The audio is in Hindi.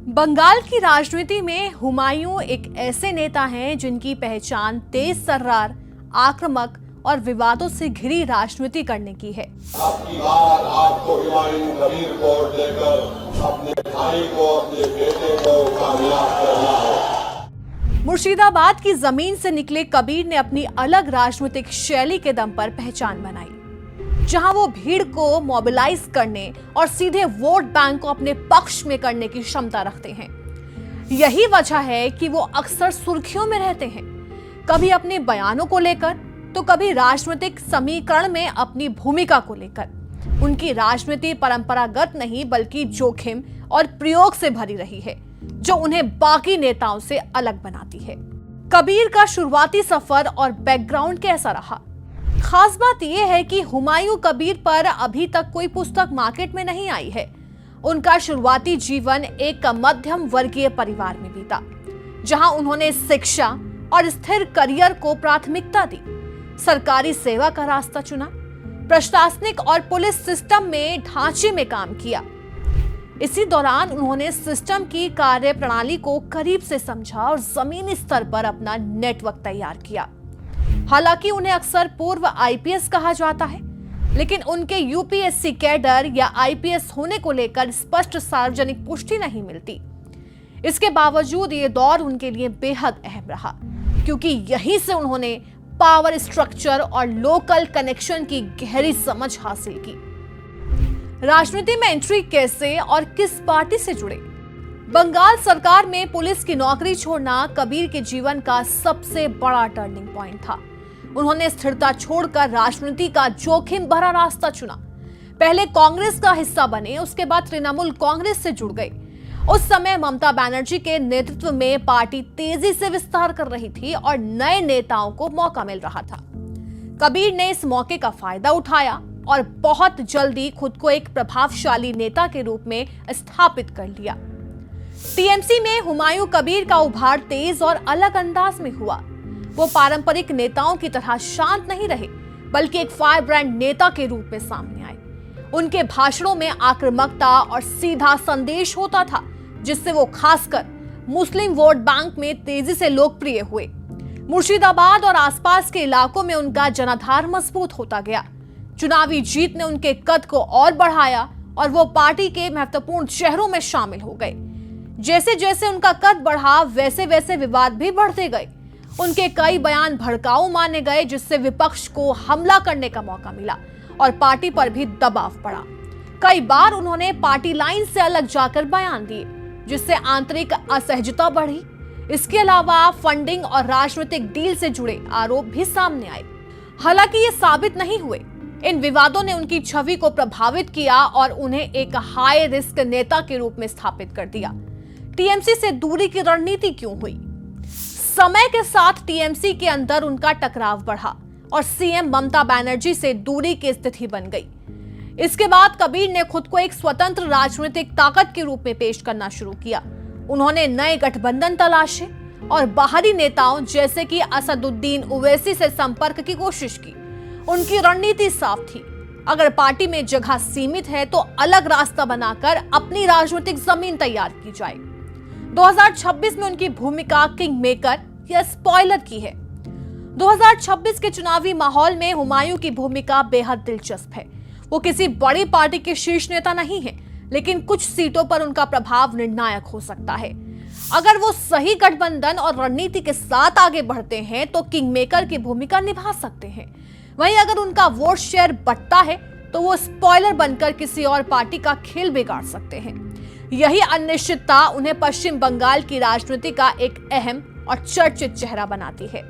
बंगाल की राजनीति में हुमायूं एक ऐसे नेता हैं जिनकी पहचान तेज तर्रार, आक्रामक और विवादों से घिरी राजनीति करने की है। आपकी बार आपको हुमायूं कबीर को देकर अपने भाई को, अपने बेटे को कामयाब करना है। मुर्शिदाबाद की जमीन से निकले कबीर ने अपनी अलग राजनीतिक शैली के दम पर पहचान बनाई, जहां वो भीड़ को मोबिलाइज करने और सीधे वोट बैंक को अपने पक्ष में करने की क्षमता रखते हैं। यही वजह है कि वो अक्सर सुर्खियों में रहते हैं, कभी अपने बयानों को लेकर तो कभी राजनीतिक समीकरण में अपनी भूमिका को लेकर। उनकी राजनीति परंपरागत नहीं बल्कि जोखिम और प्रयोग से भरी रही है, जो उन्हें बाकी नेताओं से अलग बनाती है। कबीर का शुरुआती सफर और बैकग्राउंड कैसा रहा? खास बात यह है कि हुमायूं कबीर पर अभी तक कोई पुस्तक मार्केट में नहीं आई है। उनका शुरुआती जीवन एक मध्यम वर्गीय परिवार में बीता, जहां उन्होंने शिक्षा और स्थिर करियर को प्राथमिकता दी, सरकारी सेवा का रास्ता चुना, प्रशासनिक और पुलिस सिस्टम में ढांचे में काम किया। इसी दौरान उन्होंने सिस्टम की कार्य प्रणाली को करीब से समझा और जमीनी स्तर पर अपना नेटवर्क तैयार किया। हालांकि उन्हें अक्सर पूर्व आईपीएस कहा जाता है, लेकिन उनके यूपीएससी कैडर या आईपीएस होने को लेकर स्पष्ट सार्वजनिक पुष्टि नहीं मिलती। इसके बावजूद ये दौर उनके लिए बेहद अहम रहा, क्योंकि यहीं से उन्होंने पावर स्ट्रक्चर और लोकल कनेक्शन की गहरी समझ हासिल की। राजनीति में एंट्री कैसे और किस पार्टी से जुड़े? बंगाल सरकार में पुलिस की नौकरी छोड़ना कबीर के जीवन का सबसे बड़ा टर्निंग पॉइंट था। उन्होंने स्थिरता छोड़कर राजनीति का जोखिम भरा रास्ता चुना। पहले कांग्रेस का हिस्सा बने, उसके बाद तृणमूल कांग्रेस से जुड़ गए। उस समय ममता बनर्जी के नेतृत्व में पार्टी तेजी से विस्तार कर रही थी और नए नेताओं को मौका मिल रहा था। कबीर ने इस मौके का फायदा उठाया और बहुत जल्दी खुद को एक प्रभावशाली नेता के रूप में स्थापित कर लिया। टीएमसी में हुमायूं कबीर का उभार तेज और अलग अंदाज में हुआ। वो पारंपरिक नेताओं की तरह शांत नहीं रहे, बल्कि एक फायर ब्रांड नेता के रूप में सामने आए। उनके भाषणों में आक्रामकता और सीधा संदेश होता था, जिससे वो खासकर मुस्लिम वोट बैंक में तेजी से लोकप्रिय हुए। मुर्शिदाबाद और आसपास के इलाकों में उनका जनाधार मजबूत होता गया। चुनावी जीत ने उनके कद को और बढ़ाया और वो पार्टी के महत्वपूर्ण शहरों में शामिल हो गए। जैसे जैसे उनका कद बढ़ा, वैसे वैसे विवाद भी बढ़ते गए। उनके कई बयान भड़काऊ माने गए, जिससे विपक्ष को हमला करने का मौका मिला और पार्टी पर भी दबाव पड़ा। कई बार उन्होंने पार्टी लाइन से अलग जाकर बयान दिए, जिससे आंतरिक असहजता बढ़ी। इसके अलावा फंडिंग और राजनीतिक डील से जुड़े आरोप भी सामने आए। हालांकि ये साबित नहीं हुए। इन विवादों ने उनकी छवि को प्रभावित किया और उन्हें एक हाई रिस्क नेता के रूप में स्थापित कर दिया। टीएमसी से दूरी की रणनीति क्यों हुई? समय के साथ टीएमसी के अंदर उनका टकराव बढ़ा और सीएम ममता बनर्जी से दूरी की स्थिति बन गई। इसके बाद कबीर ने खुद को एक स्वतंत्र राजनीतिक ताकत के रूप में पेश करना शुरू किया। उन्होंने नए गठबंधन तलाशे और बाहरी नेताओं जैसे कि असदुद्दीन ओवैसी से संपर्क की कोशिश की। उनकी रणनीति साफ थी, अगर पार्टी में जगह सीमित है तो अलग रास्ता बनाकर अपनी राजनीतिक जमीन तैयार की जाए। 2026 में उनकी भूमिका किंग मेकर या स्पॉइलर की है। 2026 के चुनावी माहौल में हुमायूं की भूमिका बेहद दिलचस्प है। वो किसी बड़ी पार्टी के शीर्ष नेता नहीं है, लेकिन कुछ सीटों पर उनका प्रभाव निर्णायक हो सकता है। अगर वो सही गठबंधन और रणनीति के साथ आगे बढ़ते हैं तो किंग मेकर की भूमिका निभा सकते हैं। वहीं अगर उनका वोट शेयर बढ़ता है तो वो स्पॉइलर बनकर किसी और पार्टी का खेल बिगाड़ सकते हैं। यही अनिश्चितता उन्हें पश्चिम बंगाल की राजनीति का एक अहम और चर्चित चेहरा बनाती है।